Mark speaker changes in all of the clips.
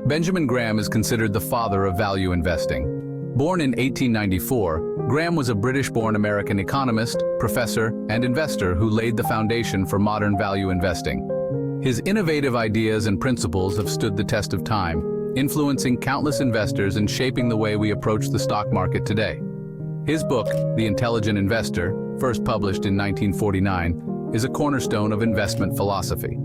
Speaker 1: Benjamin Graham is considered the father of value investing. Born in 1894, Graham was a British-born American economist, professor, and investor who laid the foundation for modern value investing. His innovative ideas and principles have stood the test of time, influencing countless investors and shaping the way we approach the stock market today. His book, The Intelligent Investor, first published in 1949, is a cornerstone of investment philosophy.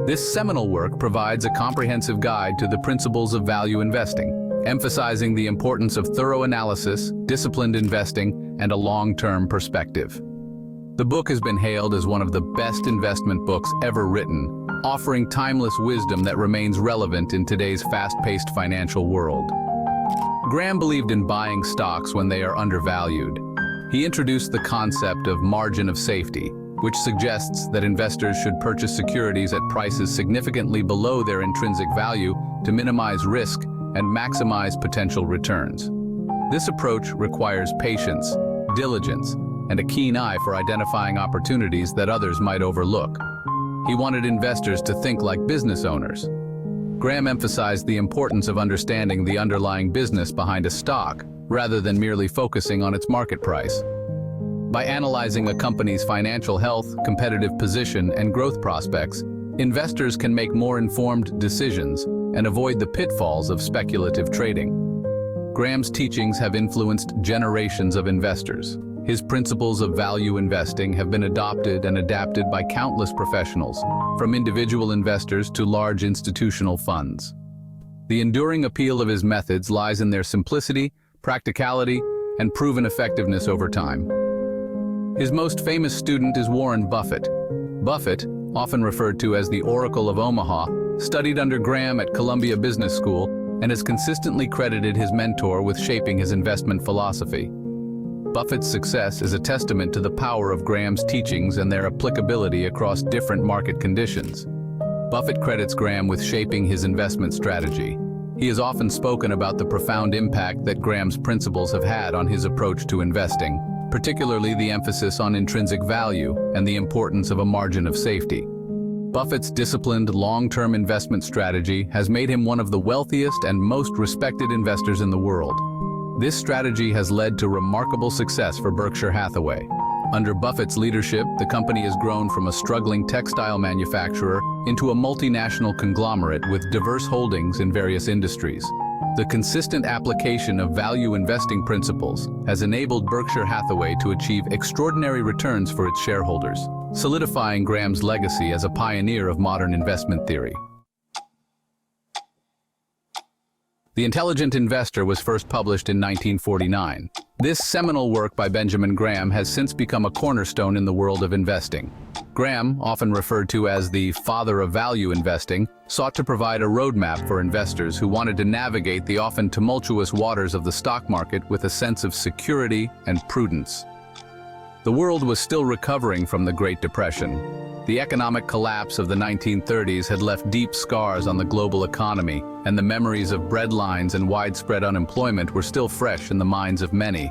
Speaker 1: This seminal work provides a comprehensive guide to the principles of value investing, emphasizing the importance of thorough analysis, disciplined investing, and a long-term perspective. The book has been hailed as one of the best investment books ever written, offering timeless wisdom that remains relevant in today's fast-paced financial world. Graham believed in buying stocks when they are undervalued. He introduced the concept of margin of safety, which suggests that investors should purchase securities at prices significantly below their intrinsic value to minimize risk and maximize potential returns. This approach requires patience, diligence, and a keen eye for identifying opportunities that others might overlook. He wanted investors to think like business owners. Graham emphasized the importance of understanding the underlying business behind a stock, rather than merely focusing on its market price. By analyzing a company's financial health, competitive position, and growth prospects, investors can make more informed decisions and avoid the pitfalls of speculative trading. Graham's teachings have influenced generations of investors. His principles of value investing have been adopted and adapted by countless professionals, from individual investors to large institutional funds. The enduring appeal of his methods lies in their simplicity, practicality, and proven effectiveness over time. His most famous student is Warren Buffett. Buffett, often referred to as the Oracle of Omaha, studied under Graham at Columbia Business School and has consistently credited his mentor with shaping his investment philosophy. Buffett's success is a testament to the power of Graham's teachings and their applicability across different market conditions. Buffett credits Graham with shaping his investment strategy. He has often spoken about the profound impact that Graham's principles have had on his approach to investing, particularly the emphasis on intrinsic value and the importance of a margin of safety. Buffett's disciplined, long-term investment strategy has made him one of the wealthiest and most respected investors in the world. This strategy has led to remarkable success for Berkshire Hathaway. Under Buffett's leadership, the company has grown from a struggling textile manufacturer into a multinational conglomerate with diverse holdings in various industries. The consistent application of value investing principles has enabled Berkshire Hathaway to achieve extraordinary returns for its shareholders, solidifying Graham's legacy as a pioneer of modern investment theory. The Intelligent Investor was first published in 1949. This seminal work by Benjamin Graham has since become a cornerstone in the world of investing. Graham, often referred to as the father of value investing, sought to provide a roadmap for investors who wanted to navigate the often tumultuous waters of the stock market with a sense of security and prudence. The world was still recovering from the Great Depression. The economic collapse of the 1930s had left deep scars on the global economy, and the memories of breadlines and widespread unemployment were still fresh in the minds of many.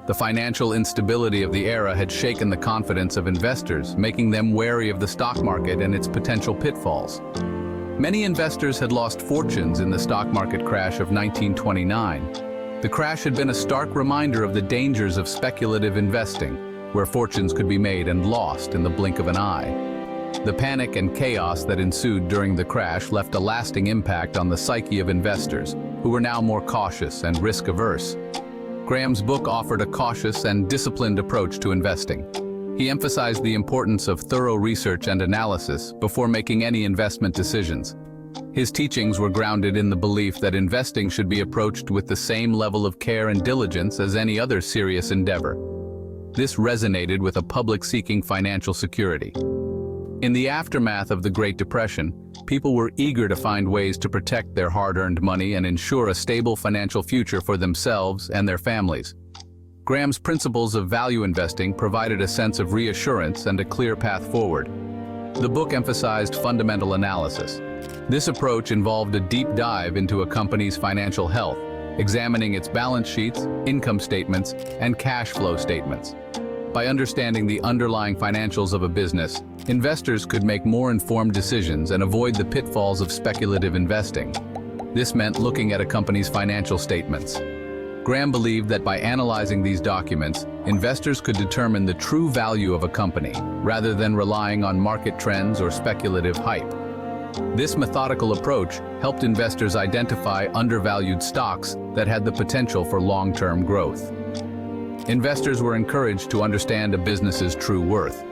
Speaker 1: The financial instability of the era had shaken the confidence of investors, making them wary of the stock market and its potential pitfalls. Many investors had lost fortunes in the stock market crash of 1929. The crash had been a stark reminder of the dangers of speculative investing, where fortunes could be made and lost in the blink of an eye. The panic and chaos that ensued during the crash left a lasting impact on the psyche of investors, who were now more cautious and risk-averse. Graham's book offered a cautious and disciplined approach to investing. He emphasized the importance of thorough research and analysis before making any investment decisions. His teachings were grounded in the belief that investing should be approached with the same level of care and diligence as any other serious endeavor. This resonated with a public seeking financial security. In the aftermath of the Great Depression, people were eager to find ways to protect their hard-earned money and ensure a stable financial future for themselves and their families. Graham's principles of value investing provided a sense of reassurance and a clear path forward. The book emphasized fundamental analysis. This approach involved a deep dive into a company's financial health, examining its balance sheets, income statements, and cash flow statements. By understanding the underlying financials of a business, investors could make more informed decisions and avoid the pitfalls of speculative investing. This meant looking at a company's financial statements. Graham believed that by analyzing these documents, investors could determine the true value of a company, rather than relying on market trends or speculative hype. This methodical approach helped investors identify undervalued stocks that had the potential for long-term growth. Investors were encouraged to understand a business's true worth.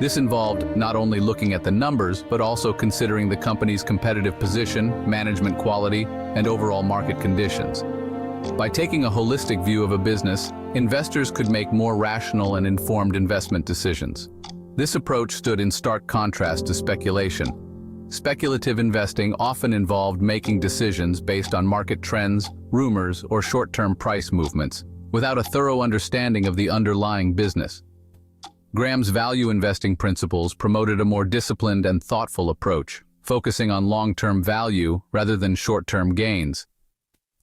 Speaker 1: This involved not only looking at the numbers, but also considering the company's competitive position, management quality, and overall market conditions. By taking a holistic view of a business, investors could make more rational and informed investment decisions. This approach stood in stark contrast to speculation. Speculative investing often involved making decisions based on market trends, rumors, or short-term price movements, without a thorough understanding of the underlying business. Graham's value investing principles promoted a more disciplined and thoughtful approach, focusing on long-term value rather than short-term gains.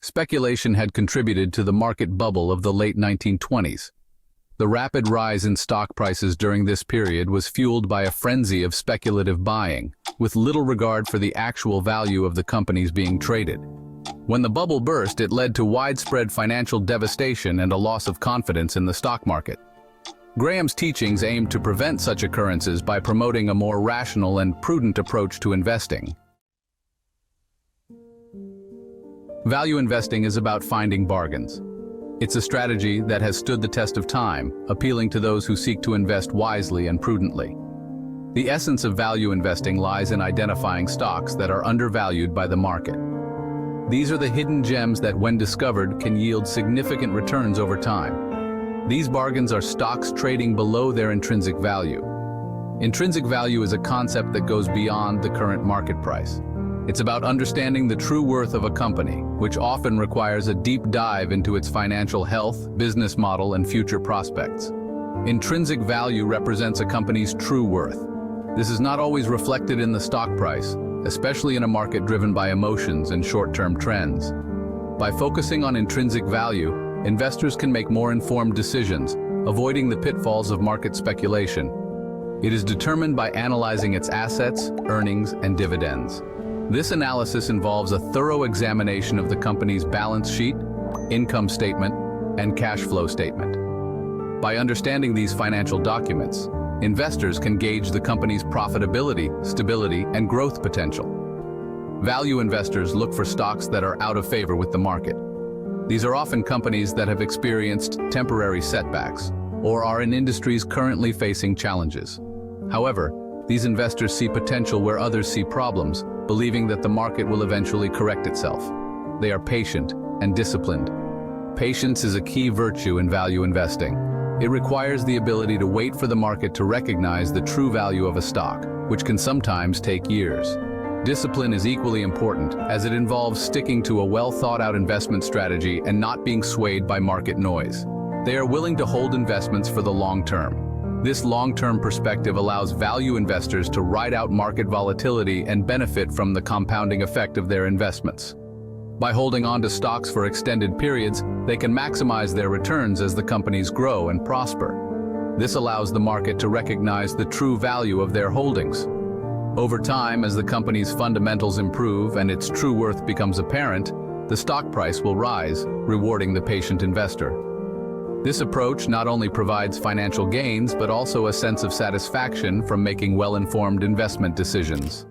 Speaker 1: Speculation had contributed to the market bubble of the late 1920s. The rapid rise in stock prices during this period was fueled by a frenzy of speculative buying, with little regard for the actual value of the companies being traded. When the bubble burst, it led to widespread financial devastation and a loss of confidence in the stock market. Graham's teachings aimed to prevent such occurrences by promoting a more rational and prudent approach to investing. Value investing is about finding bargains. It's a strategy that has stood the test of time, appealing to those who seek to invest wisely and prudently. The essence of value investing lies in identifying stocks that are undervalued by the market. These are the hidden gems that, when discovered, can yield significant returns over time. These bargains are stocks trading below their intrinsic value. Intrinsic value is a concept that goes beyond the current market price. It's about understanding the true worth of a company, which often requires a deep dive into its financial health, business model, and future prospects. Intrinsic value represents a company's true worth. This is not always reflected in the stock price, especially in a market driven by emotions and short-term trends. By focusing on intrinsic value, investors can make more informed decisions, avoiding the pitfalls of market speculation. It is determined by analyzing its assets, earnings, and dividends. This analysis involves a thorough examination of the company's balance sheet, income statement, and cash flow statement. By understanding these financial documents, investors can gauge the company's profitability, stability, and growth potential. Value investors look for stocks that are out of favor with the market. These are often companies that have experienced temporary setbacks or are in industries currently facing challenges. However, these investors see potential where others see problems, believing that the market will eventually correct itself. They are patient and disciplined. Patience is a key virtue in value investing. It requires the ability to wait for the market to recognize the true value of a stock, which can sometimes take years. Discipline is equally important, as it involves sticking to a well-thought-out investment strategy and not being swayed by market noise. They are willing to hold investments for the long term. This long-term perspective allows value investors to ride out market volatility and benefit from the compounding effect of their investments. By holding on to stocks for extended periods, they can maximize their returns as the companies grow and prosper. This allows the market to recognize the true value of their holdings. Over time, as the company's fundamentals improve and its true worth becomes apparent, the stock price will rise, rewarding the patient investor. This approach not only provides financial gains, but also a sense of satisfaction from making well-informed investment decisions.